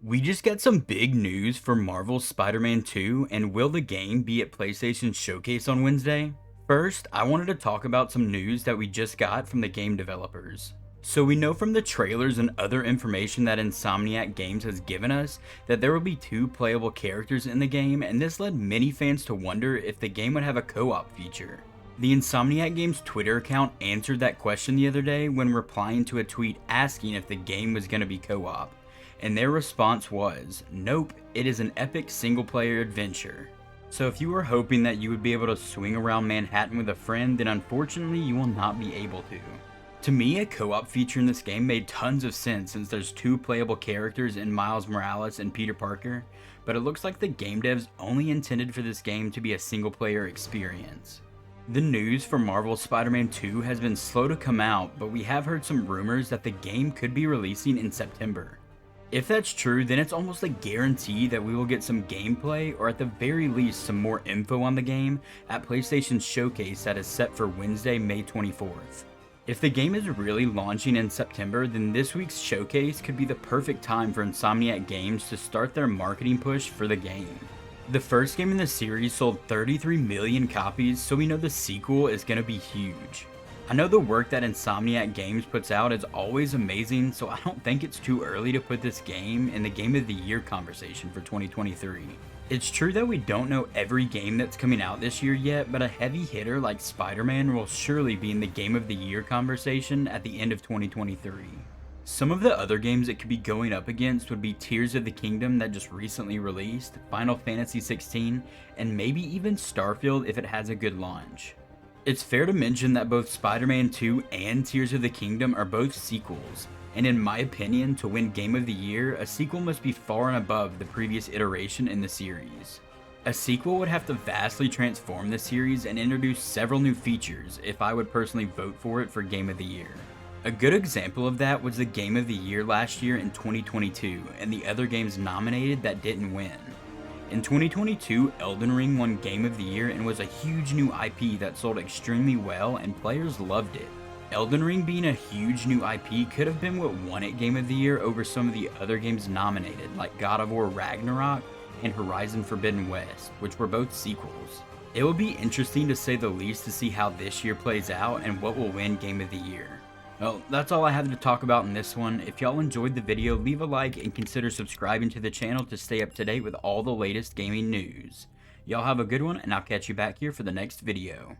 We just got some big news for Marvel's Spider-Man 2, and will the game be at PlayStation's Showcase on Wednesday? First, I wanted to talk about some news that we just got from the game developers. So we know from the trailers and other information that Insomniac Games has given us that there will be two playable characters in the game, and this led many fans to wonder if the game would have a co-op feature. The Insomniac Games Twitter account answered that question the other day when replying to a tweet asking if the game was going to be co-op. And their response was, nope, it is an epic single player adventure. So if you were hoping that you would be able to swing around Manhattan with a friend, then unfortunately you will not be able to. To me, a co-op feature in this game made tons of sense since there's two playable characters in Miles Morales and Peter Parker, but it looks like the game devs only intended for this game to be a single player experience. The news for Marvel's Spider-Man 2 has been slow to come out, but we have heard some rumors that the game could be releasing in September. If that's true, then it's almost a guarantee that we will get some gameplay, or at the very least some more info on the game at PlayStation's Showcase that is set for Wednesday, May 24th. If the game is really launching in September, then this week's Showcase could be the perfect time for Insomniac Games to start their marketing push for the game. The first game in the series sold 33 million copies, so we know the sequel is going to be huge. I know the work that Insomniac Games puts out is always amazing, so I don't think it's too early to put this game in the Game of the Year conversation for 2023. It's true that we don't know every game that's coming out this year yet, but a heavy hitter like Spider-Man will surely be in the Game of the Year conversation at the end of 2023. Some of the other games it could be going up against would be Tears of the Kingdom that just recently released, Final Fantasy 16, and maybe even Starfield if it has a good launch. It's fair to mention that both Spider-Man 2 and Tears of the Kingdom are both sequels, and in my opinion, to win Game of the Year, a sequel must be far and above the previous iteration in the series. A sequel would have to vastly transform the series and introduce several new features if I would personally vote for it for Game of the Year. A good example of that was the Game of the Year last year in 2022, and the other games nominated that didn't win. In 2022, Elden Ring won Game of the Year and was a huge new IP that sold extremely well and players loved it. Elden Ring being a huge new IP could have been what won it Game of the Year over some of the other games nominated, like God of War Ragnarok and Horizon Forbidden West, which were both sequels. It will be interesting to say the least to see how this year plays out and what will win Game of the Year. Well, that's all I have to talk about in this one. If y'all enjoyed the video, leave a like and consider subscribing to the channel to stay up to date with all the latest gaming news. Y'all have a good one, and I'll catch you back here for the next video.